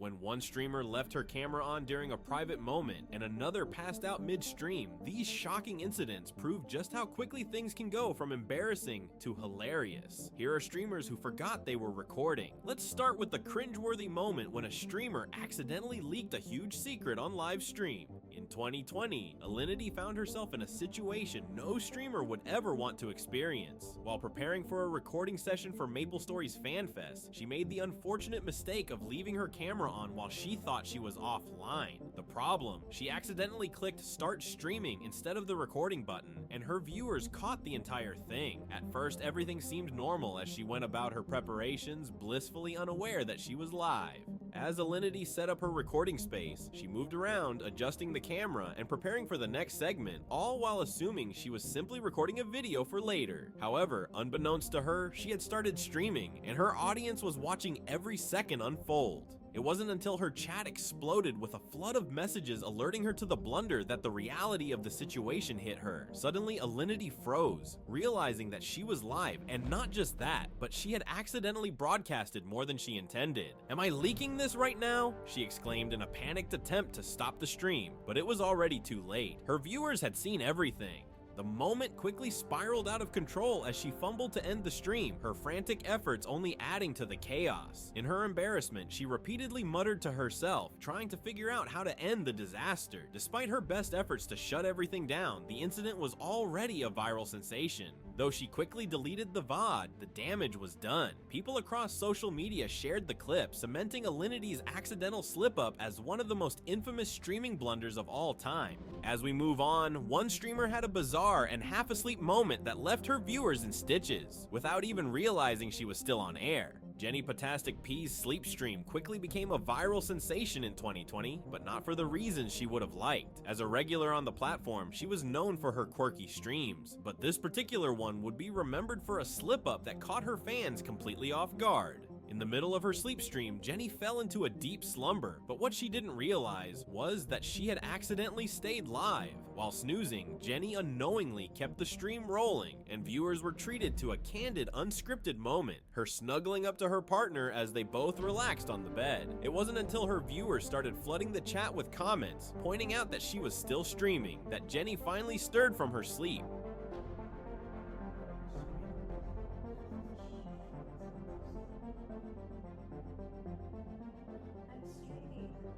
when one streamer left her camera on during a private moment and another passed out midstream. These shocking incidents prove just how quickly things can go from embarrassing to hilarious. Here are streamers who forgot they were recording. Let's start with the cringe-worthy moment when a streamer accidentally leaked a huge secret on live stream. In 2020, Alinity found herself in a situation no streamer would ever want to experience. While preparing for a recording session for MapleStory's FanFest, she made the unfortunate mistake of leaving her camera on while she thought she was offline. The problem? She accidentally clicked start streaming instead of the recording button, and her viewers caught the entire thing. At first, everything seemed normal as she went about her preparations, blissfully unaware that she was live. As Alinity set up her recording space, she moved around, adjusting the camera and preparing for the next segment, all while assuming she was simply recording a video for later. However, unbeknownst to her, she had started streaming, and her audience was watching every second unfold. It wasn't until her chat exploded with a flood of messages alerting her to the blunder that the reality of the situation hit her. Suddenly, Alinity froze, realizing that she was live, and not just that, but she had accidentally broadcasted more than she intended. "Am I leaking this right now?" she exclaimed in a panicked attempt to stop the stream, but it was already too late. Her viewers had seen everything. The moment quickly spiraled out of control as she fumbled to end the stream, her frantic efforts only adding to the chaos. In her embarrassment, she repeatedly muttered to herself, trying to figure out how to end the disaster. Despite her best efforts to shut everything down, the incident was already a viral sensation. Though she quickly deleted the VOD, the damage was done. People across social media shared the clip, cementing Alinity's accidental slip-up as one of the most infamous streaming blunders of all time. As we move on, one streamer had a bizarre and half-asleep moment that left her viewers in stitches, without even realizing she was still on air. Jenny Potastic P's sleep stream quickly became a viral sensation in 2020, but not for the reasons she would have liked. As a regular on the platform, she was known for her quirky streams, but this particular one would be remembered for a slip-up that caught her fans completely off guard. In the middle of her sleep stream, Jenny fell into a deep slumber, but what she didn't realize was that she had accidentally stayed live. While snoozing, Jenny unknowingly kept the stream rolling, and viewers were treated to a candid, unscripted moment, her snuggling up to her partner as they both relaxed on the bed. It wasn't until her viewers started flooding the chat with comments, pointing out that she was still streaming, that Jenny finally stirred from her sleep.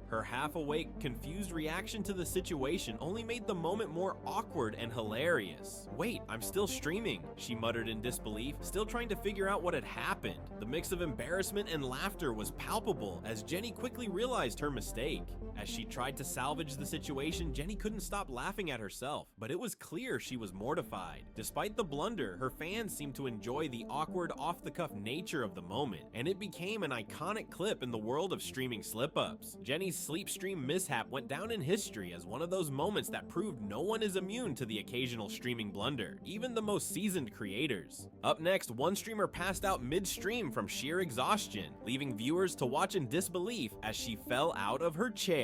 Her half-awake, confused reaction to the situation only made the moment more awkward and hilarious. "Wait, I'm still streaming," she muttered in disbelief, still trying to figure out what had happened. The mix of embarrassment and laughter was palpable as Jenny quickly realized her mistake. As she tried to salvage the situation, Jenny couldn't stop laughing at herself, but it was clear she was mortified. Despite the blunder, her fans seemed to enjoy the awkward, off-the-cuff nature of the moment, and it became an iconic clip in the world of streaming slip-ups. Jenny's sleep stream mishap went down in history as one of those moments that proved no one is immune to the occasional streaming blunder, even the most seasoned creators. Up next, one streamer passed out mid-stream from sheer exhaustion, leaving viewers to watch in disbelief as she fell out of her chair.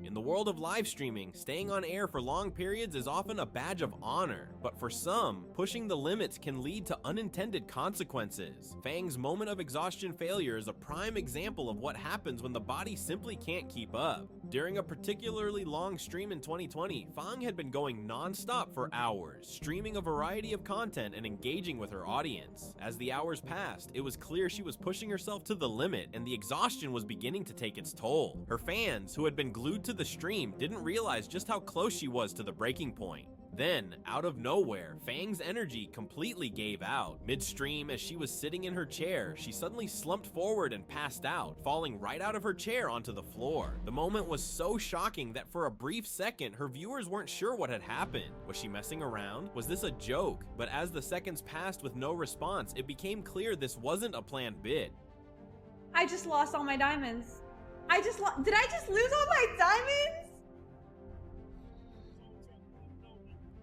In the world of live streaming, staying on air for long periods is often a badge of honor, but for some, pushing the limits can lead to unintended consequences. Fang's moment of exhaustion failure is a prime example of what happens when the body simply can't keep up. During a particularly long stream in 2020, Fang had been going non-stop for hours, streaming a variety of content and engaging with her audience. As the hours passed, it was clear she was pushing herself to the limit, and the exhaustion was beginning to take its toll. Her fans, who had been glued to the stream, didn't realize just how close she was to the breaking point. Then, out of nowhere, Fang's energy completely gave out. Midstream, as she was sitting in her chair, she suddenly slumped forward and passed out, falling right out of her chair onto the floor. The moment was so shocking that for a brief second, her viewers weren't sure what had happened. Was she messing around? Was this a joke? But as the seconds passed with no response, it became clear this wasn't a planned bit. I just lost all my diamonds. Did I just lose all my diamonds?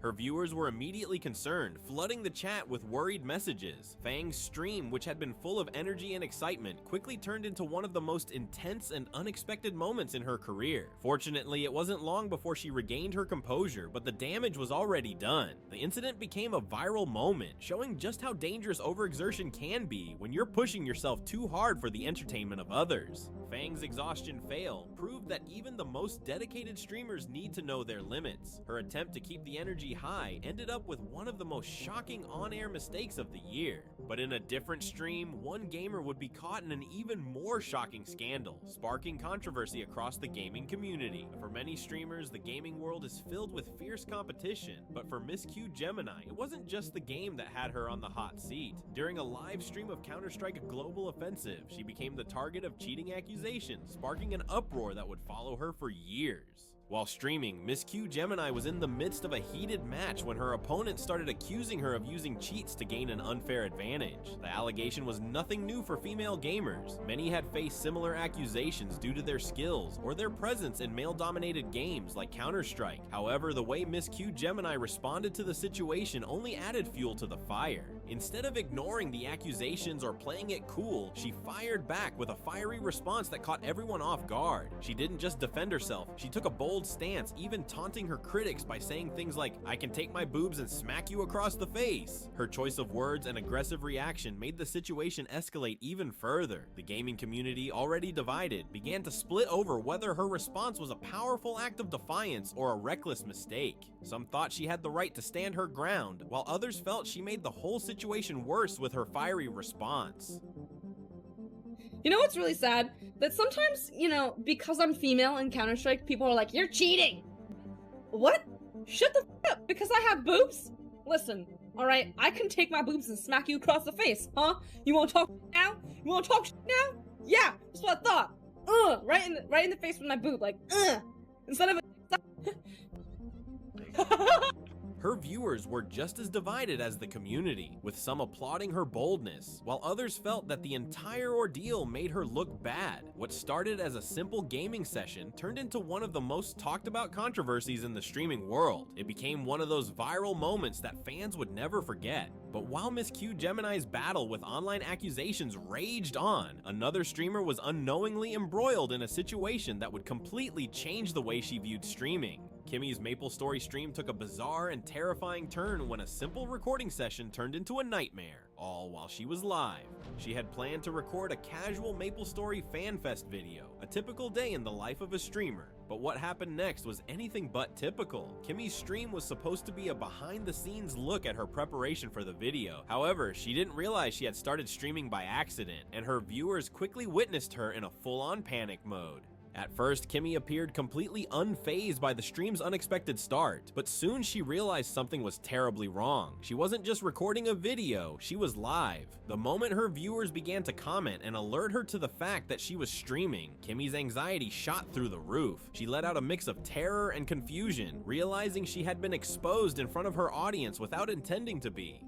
Her viewers were immediately concerned, flooding the chat with worried messages. Fang's stream, which had been full of energy and excitement, quickly turned into one of the most intense and unexpected moments in her career. Fortunately, it wasn't long before she regained her composure, but the damage was already done. The incident became a viral moment, showing just how dangerous overexertion can be when you're pushing yourself too hard for the entertainment of others. Fang's exhaustion fail proved that even the most dedicated streamers need to know their limits. Her attempt to keep the energy high ended up with one of the most shocking on-air mistakes of the year. But in a different stream, one gamer would be caught in an even more shocking scandal, sparking controversy across the gaming community. For many streamers, the gaming world is filled with fierce competition, but for Miss Q Gemini, it wasn't just the game that had her on the hot seat. During a live stream of Counter-Strike Global Offensive, she became the target of cheating accusations, sparking an uproar that would follow her for years. While streaming, Miss Q Gemini was in the midst of a heated match when her opponent started accusing her of using cheats to gain an unfair advantage. The allegation was nothing new for female gamers. Many had faced similar accusations due to their skills or their presence in male-dominated games like Counter-Strike. However, the way Miss Q Gemini responded to the situation only added fuel to the fire. Instead of ignoring the accusations or playing it cool, she fired back with a fiery response that caught everyone off guard. She didn't just defend herself, she took a bold stance, even taunting her critics by saying things like, "I can take my boobs and smack you across the face." Her choice of words and aggressive reaction made the situation escalate even further. The gaming community, already divided, began to split over whether her response was a powerful act of defiance or a reckless mistake. Some thought she had the right to stand her ground, while others felt she made the whole situation worse with her fiery response. You know what's really sad? That sometimes, because I'm female in Counter-Strike, people are like, "You're cheating!" What? Shut the f up, because I have boobs? Listen, alright, I can take my boobs and smack you across the face, huh? You wanna talk now? You wanna talk now? Yeah, that's what I thought. Right in the face with my boob, like, instead of Her viewers were just as divided as the community, with some applauding her boldness, while others felt that the entire ordeal made her look bad. What started as a simple gaming session turned into one of the most talked about controversies in the streaming world. It became one of those viral moments that fans would never forget. But while Miss Q Gemini's battle with online accusations raged on, another streamer was unknowingly embroiled in a situation that would completely change the way she viewed streaming. Kimmy's MapleStory stream took a bizarre and terrifying turn when a simple recording session turned into a nightmare, all while she was live. She had planned to record a casual MapleStory FanFest video, a typical day in the life of a streamer. But what happened next was anything but typical. Kimmy's stream was supposed to be a behind-the-scenes look at her preparation for the video. However, she didn't realize she had started streaming by accident, and her viewers quickly witnessed her in a full-on panic mode. At first, Kimmy appeared completely unfazed by the stream's unexpected start, but soon she realized something was terribly wrong. She wasn't just recording a video, she was live. The moment her viewers began to comment and alert her to the fact that she was streaming, Kimmy's anxiety shot through the roof. She let out a mix of terror and confusion, realizing she had been exposed in front of her audience without intending to be.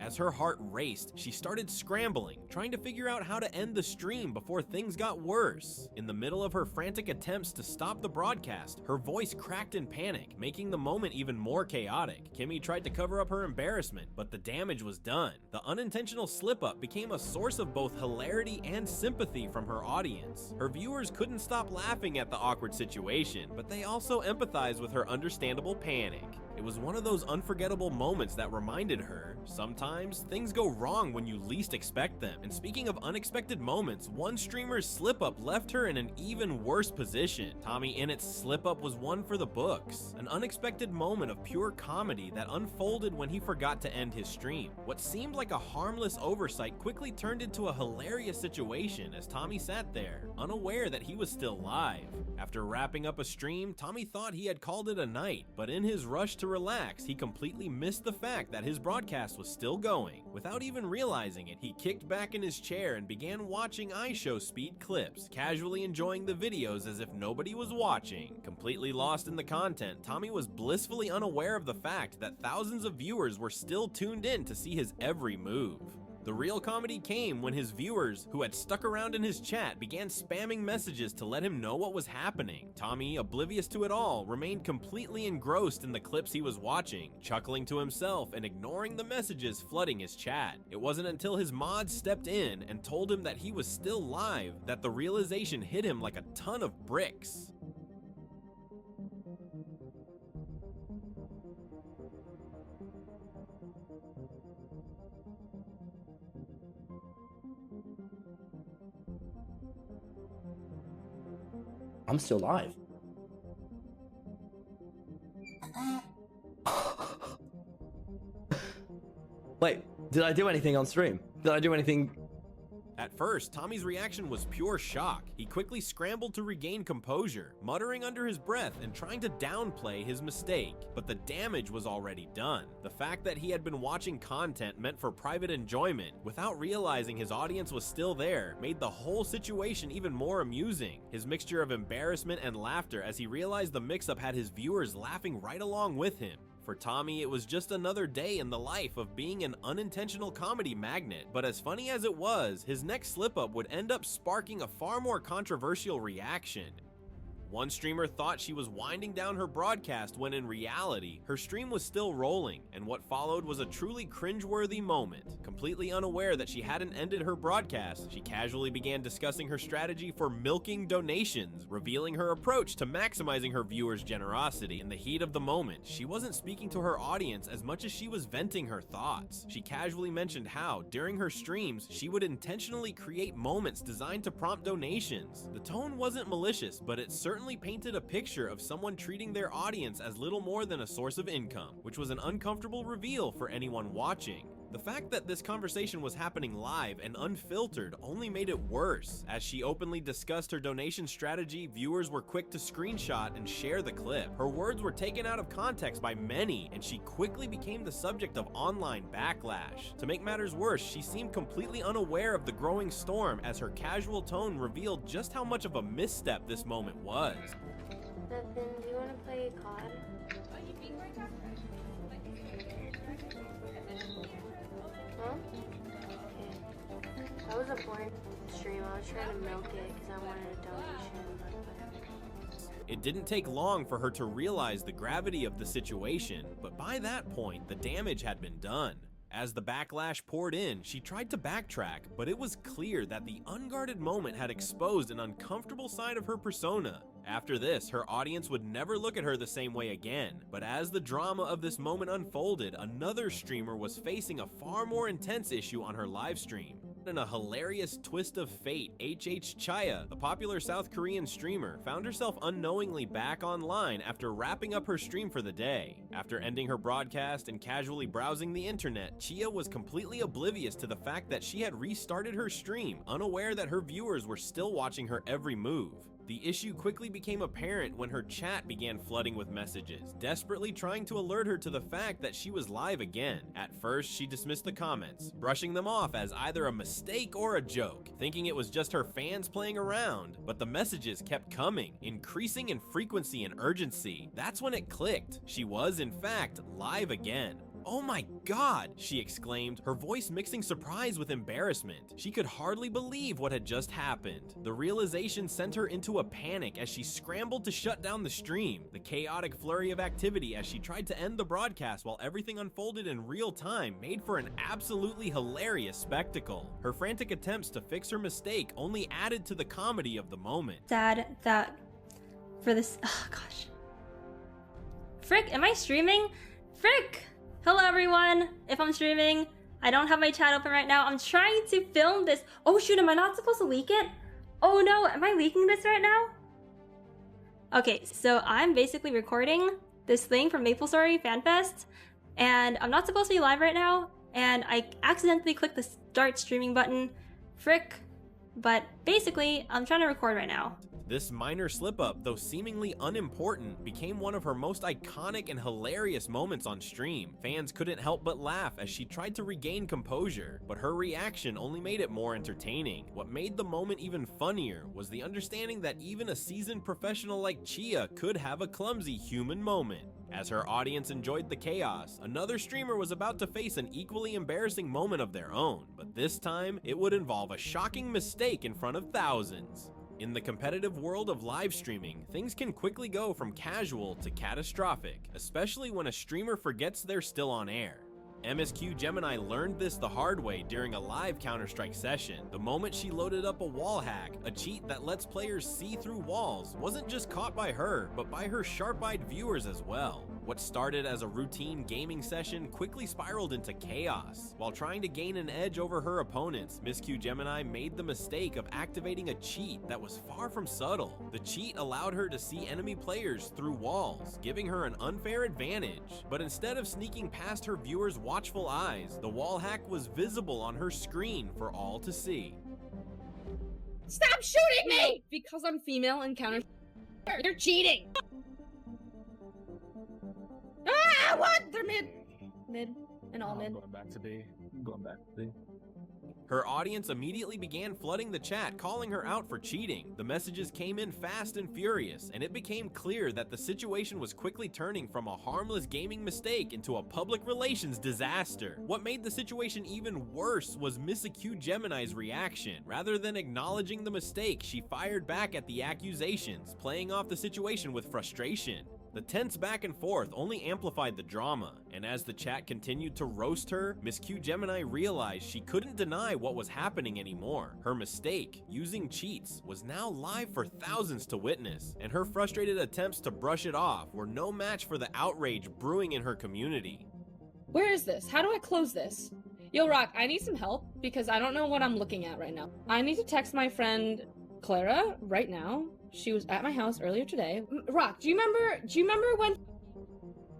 As her heart raced, she started scrambling, trying to figure out how to end the stream before things got worse. In the middle of her frantic attempts to stop the broadcast, her voice cracked in panic, making the moment even more chaotic. Kimmy tried to cover up her embarrassment, but the damage was done. The unintentional slip-up became a source of both hilarity and sympathy from her audience. Her viewers couldn't stop laughing at the awkward situation, but they also empathized with her understandable panic. It was one of those unforgettable moments that reminded her, sometimes things go wrong when you least expect them. And speaking of unexpected moments, one streamer's slip-up left her in an even worse position. Tommy Innett's slip-up was one for the books. An unexpected moment of pure comedy that unfolded when he forgot to end his stream. What seemed like a harmless oversight quickly turned into a hilarious situation as Tommy sat there, unaware that he was still live. After wrapping up a stream, Tommy thought he had called it a night, but in his rush to relax, he completely missed the fact that his broadcast was still going. going. Without even realizing it, he kicked back in his chair and began watching iShow speed clips, casually enjoying the videos as if nobody was watching. Completely lost in the content, Tommy was blissfully unaware of the fact that thousands of viewers were still tuned in to see his every move. The real comedy came when his viewers, who had stuck around in his chat, began spamming messages to let him know what was happening. Tommy, oblivious to it all, remained completely engrossed in the clips he was watching, chuckling to himself and ignoring the messages flooding his chat. It wasn't until his mods stepped in and told him that he was still live that the realization hit him like a ton of bricks. I'm still live. Wait, did I do anything on stream? Did I do anything? At first, Tommy's reaction was pure shock. He quickly scrambled to regain composure, muttering under his breath and trying to downplay his mistake. But the damage was already done. The fact that he had been watching content meant for private enjoyment, without realizing his audience was still there, made the whole situation even more amusing. His mixture of embarrassment and laughter as he realized the mix-up had his viewers laughing right along with him. For Tommy, it was just another day in the life of being an unintentional comedy magnet, but as funny as it was, his next slip-up would end up sparking a far more controversial reaction. One streamer thought she was winding down her broadcast when in reality, her stream was still rolling, and what followed was a truly cringe-worthy moment. Completely unaware that she hadn't ended her broadcast, she casually began discussing her strategy for milking donations, revealing her approach to maximizing her viewers' generosity. In the heat of the moment, she wasn't speaking to her audience as much as she was venting her thoughts. She casually mentioned how, during her streams, she would intentionally create moments designed to prompt donations. The tone wasn't malicious, but it certainly painted a picture of someone treating their audience as little more than a source of income, which was an uncomfortable reveal for anyone watching. The fact that this conversation was happening live and unfiltered only made it worse. As she openly discussed her donation strategy, viewers were quick to screenshot and share the clip. Her words were taken out of context by many, and she quickly became the subject of online backlash. To make matters worse, she seemed completely unaware of the growing storm as her casual tone revealed just how much of a misstep this moment was. Nathan, do you want to play COD? Huh? Okay. That was a boring stream. I was trying to milk it because I wanted a donation. It didn't take long for her to realize the gravity of the situation, but by that point, the damage had been done. As the backlash poured in, she tried to backtrack, but it was clear that the unguarded moment had exposed an uncomfortable side of her persona. After this, her audience would never look at her the same way again. But as the drama of this moment unfolded, another streamer was facing a far more intense issue on her livestream. In a hilarious twist of fate, HH Chaya, a popular South Korean streamer, found herself unknowingly back online after wrapping up her stream for the day. After ending her broadcast and casually browsing the internet, Chia was completely oblivious to the fact that she had restarted her stream, unaware that her viewers were still watching her every move. The issue quickly became apparent when her chat began flooding with messages, desperately trying to alert her to the fact that she was live again. At first, she dismissed the comments, brushing them off as either a mistake or a joke, thinking it was just her fans playing around. But the messages kept coming, increasing in frequency and urgency. That's when it clicked. She was, in fact, live again. "Oh my god," she exclaimed, her voice mixing surprise with embarrassment. She could hardly believe what had just happened. The realization sent her into a panic as she scrambled to shut down the stream. The chaotic flurry of activity as she tried to end the broadcast while everything unfolded in real time made for an absolutely hilarious spectacle. Her frantic attempts to fix her mistake only added to the comedy of the moment. Sad that for this, oh gosh. Frick, am I streaming? Frick! Hello everyone, if I'm streaming, I don't have my chat open right now. I'm trying to film this. Oh shoot, am I not supposed to leak it? Oh no, am I leaking this right now? Okay, so I'm basically recording this thing from MapleStory FanFest, and I'm not supposed to be live right now, and I accidentally clicked the start streaming button. Frick. But basically, I'm trying to record right now. This minor slip-up, though seemingly unimportant, became one of her most iconic and hilarious moments on stream. Fans couldn't help but laugh as she tried to regain composure, but her reaction only made it more entertaining. What made the moment even funnier was the understanding that even a seasoned professional like Chia could have a clumsy human moment. As her audience enjoyed the chaos, another streamer was about to face an equally embarrassing moment of their own, but this time, it would involve a shocking mistake in front of thousands. In the competitive world of live streaming, things can quickly go from casual to catastrophic, especially when a streamer forgets they're still on air. MSQ Gemini learned this the hard way during a live Counter-Strike session. The moment she loaded up a wall hack, a cheat that lets players see through walls, wasn't just caught by her, but by her sharp-eyed viewers as well. What started as a routine gaming session quickly spiraled into chaos. While trying to gain an edge over her opponents, MSQ Gemini made the mistake of activating a cheat that was far from subtle. The cheat allowed her to see enemy players through walls, giving her an unfair advantage. But instead of sneaking past her viewers' watchful eyes, the wall hack was visible on her screen for all to see. Stop shooting me! Because I'm female and counter. You're cheating! Ah, what? They're mid. Mid. And all mid. Going back to B. Going back to B. Her audience immediately began flooding the chat, calling her out for cheating. The messages came in fast and furious, and it became clear that the situation was quickly turning from a harmless gaming mistake into a public relations disaster. What made the situation even worse was MSQ Gemini's reaction. Rather than acknowledging the mistake, she fired back at the accusations, playing off the situation with frustration. The tense back and forth only amplified the drama, and as the chat continued to roast her, MSQ Gemini realized she couldn't deny what was happening anymore. Her mistake, using cheats, was now live for thousands to witness, and her frustrated attempts to brush it off were no match for the outrage brewing in her community. Where is this? How do I close this? Yo, Rock, I need some help because I don't know what I'm looking at right now. I need to text my friend Clara right now. She was at my house earlier today. Rock, do you remember when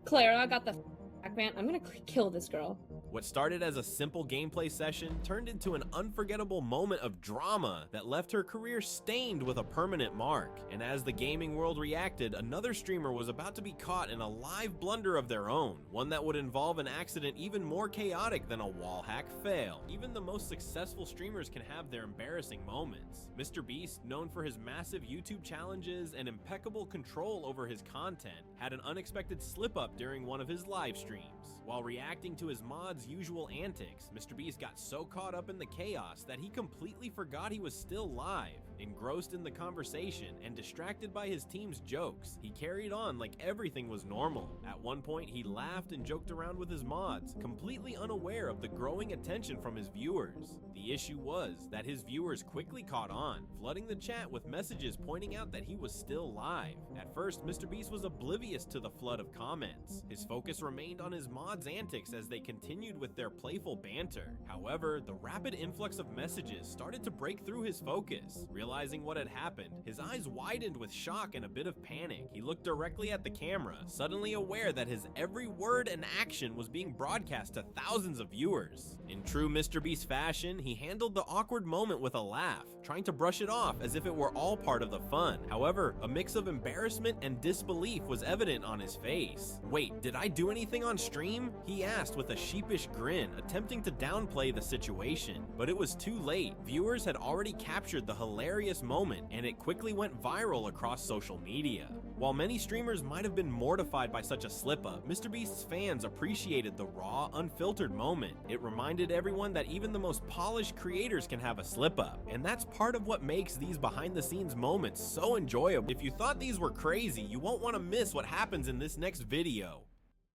Clara got the backband? I'm gonna kill this girl. What started as a simple gameplay session turned into an unforgettable moment of drama that left her career stained with a permanent mark. And as the gaming world reacted, another streamer was about to be caught in a live blunder of their own, one that would involve an accident even more chaotic than a wall hack fail. Even the most successful streamers can have their embarrassing moments. Mr. Beast, known for his massive YouTube challenges and impeccable control over his content, had an unexpected slip-up during one of his live streams. While reacting to his mods' usual antics, Mr. Beast got so caught up in the chaos that he completely forgot he was still live. Engrossed in the conversation and distracted by his team's jokes, he carried on like everything was normal. At one point, he laughed and joked around with his mods, completely unaware of the growing attention from his viewers. The issue was that his viewers quickly caught on, flooding the chat with messages pointing out that he was still live. At first, Mr. Beast was oblivious to the flood of comments. His focus remained on his mods' antics as they continued with their playful banter. However, the rapid influx of messages started to break through his focus. Realizing what had happened, his eyes widened with shock and a bit of panic. He looked directly at the camera, suddenly aware that his every word and action was being broadcast to thousands of viewers. In true Mr. Beast fashion, he handled the awkward moment with a laugh, trying to brush it off as if it were all part of the fun. However, a mix of embarrassment and disbelief was evident on his face. "Wait, did I do anything on stream?" he asked with a sheepish grin, attempting to downplay the situation. But it was too late. Viewers had already captured the hilarious moment, and it quickly went viral across social media. While many streamers might have been mortified by such a slip-up, Mr. Beast's fans appreciated the raw, unfiltered moment. It reminded everyone that even the most polished creators can have a slip-up, and that's part of what makes these behind-the-scenes moments so enjoyable. If you thought these were crazy, you won't want to miss what happens in this next video.